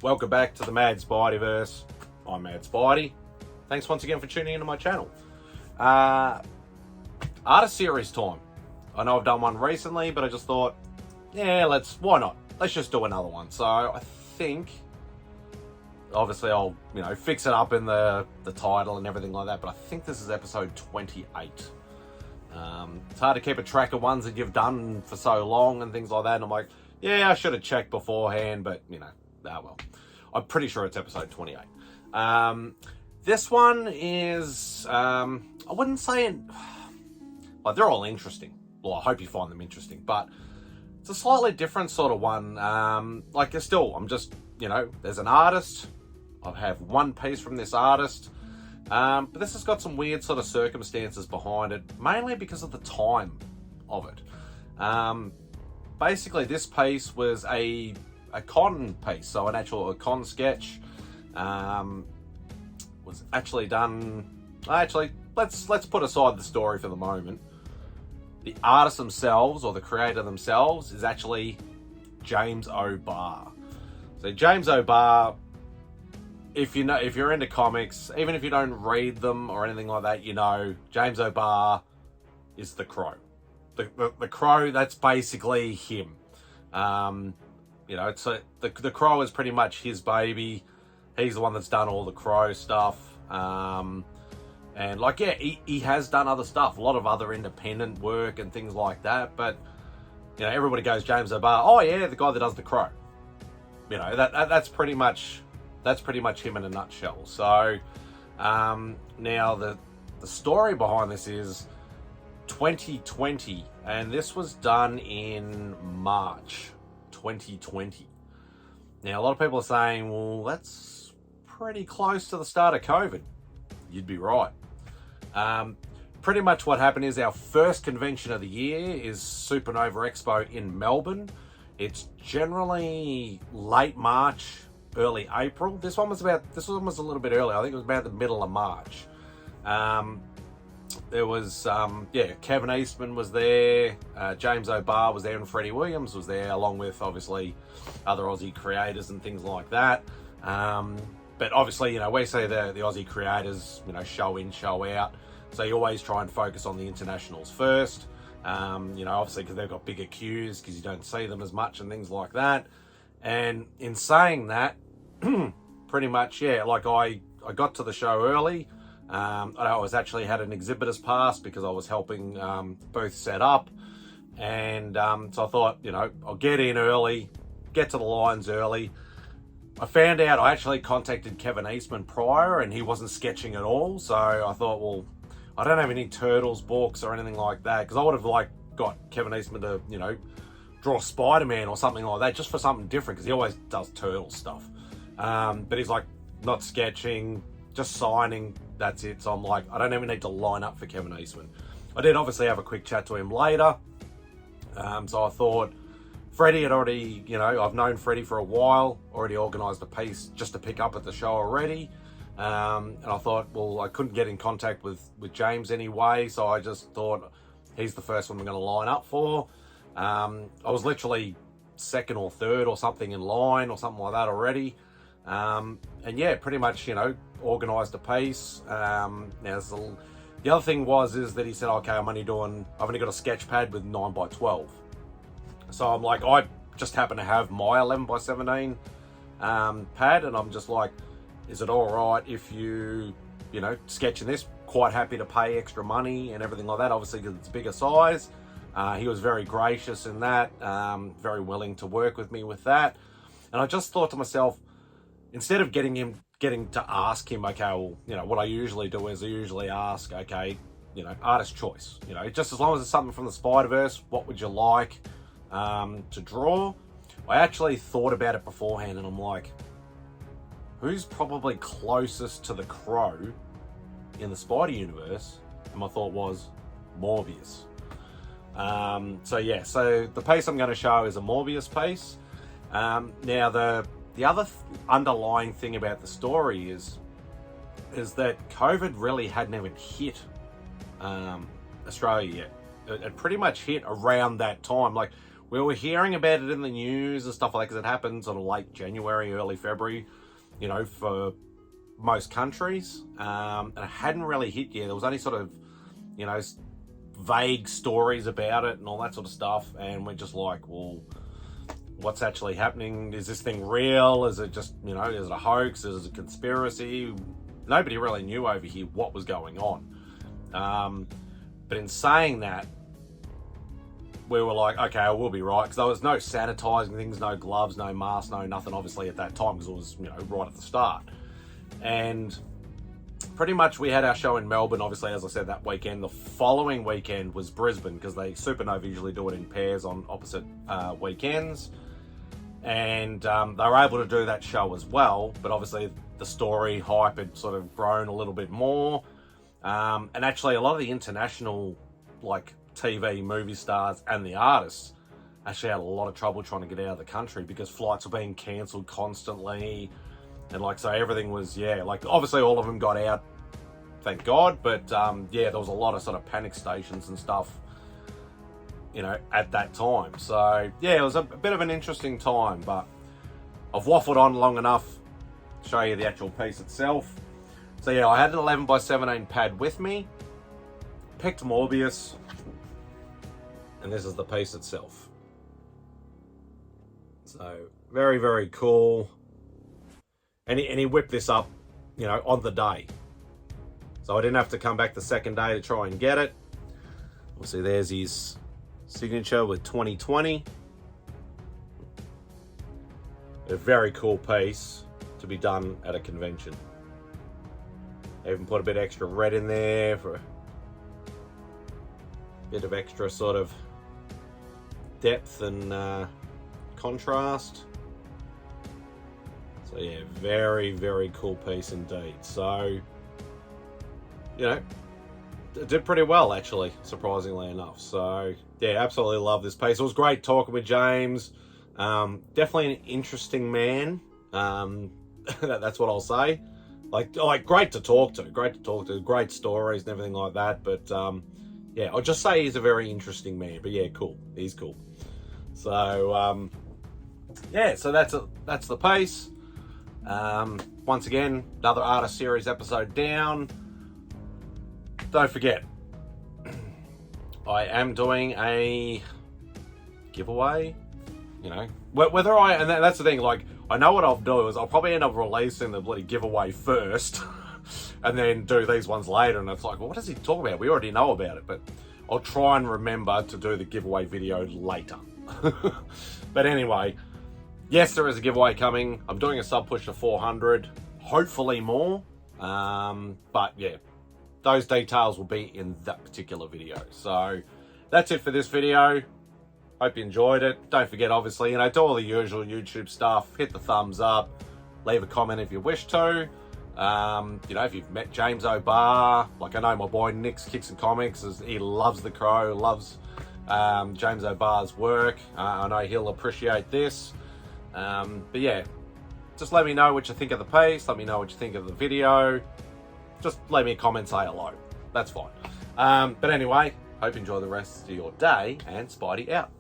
Welcome back to the Mad Spideyverse. I'm Mad Spidey. Thanks once again for tuning into my channel. Artist series time. I know I've done one recently, but I just thought, yeah, why not? Let's just do another one. So I think, obviously I'll, fix it up in the title and everything like that, but I think this is episode 28. It's hard to keep a track of ones that you've done for so long and things like that. And I'm like, yeah, I should have checked beforehand, but well. I'm pretty sure it's episode 28. This one is, I wouldn't say it, like they're all interesting. Well, I hope you find them interesting, but it's a slightly different sort of one. I'm just, there's an artist. I have one piece from this artist. But this has got some weird sort of circumstances behind it, mainly because of the time of it. Basically, this piece was a con piece, so a con sketch. Was actually done. Let's put aside the story for the moment. The artists themselves, or the creator themselves, is actually James O'Barr. So James O'Barr, if you're into comics, even if you don't read them or anything like that, James O'Barr is the Crow. The Crow, that's basically him. It's the Crow is pretty much his baby. He's the one that's done all the Crow stuff. He has done other stuff, a lot of other independent work and things like that. But, everybody goes James O'Barr. Oh yeah, the guy that does the Crow. That's pretty much him in a nutshell. So, now the story behind this is 2020, and this was done in March 2020. Now, a lot of people are saying, well, that's pretty close to the start of COVID. You'd be right. Pretty much what happened is our first convention of the year is Supernova Expo in Melbourne. It's generally late March, early April. This one was a little bit early. I think it was about the middle of March. There was, Kevin Eastman was there, James O'Barr was there, and Freddie Williams was there, along with, obviously, other Aussie creators and things like that. But obviously, we say the Aussie creators, show in, show out. So you always try and focus on the internationals first. Obviously, because they've got bigger queues, because you don't see them as much and things like that. And in saying that, pretty much, I got to the show early. I was actually had an exhibitor's pass because I was helping booth set up, and so I thought, I'll get in early, get to the lines early. I found out I actually contacted Kevin Eastman prior, and he wasn't sketching at all. So I thought, well, I don't have any Turtles books or anything like that, because I would have got Kevin Eastman to draw Spider-Man or something like that, just for something different, because he always does Turtle stuff. But he's not sketching, just signing. That's it. So I'm like, I don't even need to line up for Kevin Eastman. I did obviously have a quick chat to him later. So I thought, Freddie had already, I've known Freddie for a while, already organised a piece just to pick up at the show already. And I thought, well, I couldn't get in contact with James anyway. So I just thought, he's the first one we're going to line up for. I was literally second or third or something in line or something like that already. Pretty much, organised a piece. The other thing is that he said, okay, I've only got a sketch pad with 9x12. So I'm like, I just happen to have my 11x17 pad, and I'm just like, is it all right if you, sketching this? Quite happy to pay extra money and everything like that, obviously because it's bigger size. He was very gracious in that, very willing to work with me with that. And I just thought to myself, instead of getting to ask him, okay, well, what I usually do is I usually ask, okay, artist choice, just as long as it's something from the Spider-Verse, what would you like to draw? I actually thought about it beforehand, and I'm like, who's probably closest to the Crow in the Spider universe? And my thought was Morbius. So the piece I'm going to show is a Morbius piece. Now the other underlying thing about the story is that COVID really hadn't even hit Australia yet. It pretty much hit around that time. we were hearing about it in the news and stuff like that, because it happened sort of late January, early February, you know, for most countries. And it hadn't really hit yet. There was only sort of, you know, vague stories about it and all that sort of stuff. And we're just like, well, what's actually happening? Is this thing real? Is it just, you know, is it a hoax? Is it a conspiracy? Nobody really knew over here what was going on. But in saying that, we were like, okay, I will be right, because there was no sanitizing things, no gloves, no masks, no nothing, obviously, at that time, because it was, you know, right at the start. And pretty much we had our show in Melbourne, obviously, as I said, that weekend. The following weekend was Brisbane, because Supernova usually do it in pairs on opposite weekends. And they were able to do that show as well, but obviously the story hype had sort of grown a little bit more. And actually a lot of the international, like, TV movie stars and the artists actually had a lot of trouble trying to get out of the country, because flights were being cancelled constantly. And like, so everything was, yeah, like, obviously all of them got out, thank God. But yeah, there was a lot of sort of panic stations and stuff, you know, at that time. So yeah, it was a bit of an interesting time, but I've waffled on long enough to show you the actual piece itself. So yeah, I had an 11x17 pad with me, picked Morbius, and this is the piece itself. So very, very cool. And he whipped this up, you know, on the day. So I didn't have to come back the second day to try and get it. Obviously there's his signature with 2020. A very cool piece to be done at a convention. I even put a bit extra red in there for a bit of extra sort of depth and contrast. So yeah, very, very cool piece indeed. So, you know, it did pretty well, actually, surprisingly enough. So yeah, absolutely love this piece. It was great talking with James. Definitely an interesting man. That's what I'll say. Like great to talk to, great stories and everything like that. But yeah, I'll just say he's a very interesting man. But yeah, cool. He's cool. So yeah, so that's the piece. Once again, another Artist Series episode down. Don't forget, I am doing a giveaway. You know, whether and that's the thing. Like, I know what I'll do is I'll probably end up releasing the bloody giveaway first, and then do these ones later. And it's like, well, what does he talk about? We already know about it. But I'll try and remember to do the giveaway video later. But anyway, yes, there is a giveaway coming. I'm doing a sub push to 400, hopefully more. But yeah, those details will be in that particular video. So that's it for this video. Hope you enjoyed it. Don't forget, obviously, you know, do all the usual YouTube stuff. Hit the thumbs up. Leave a comment if you wish to. You know, if you've met James O'Barr, like I know my boy Nick's Kicks and Comics, he loves The Crow, loves James O'Barr's work. I know he'll appreciate this. But yeah, just let me know what you think of the piece. Let me know what you think of the video. Just leave me a comment, say hello. That's fine. But anyway, hope you enjoy the rest of your day, and Spidey out.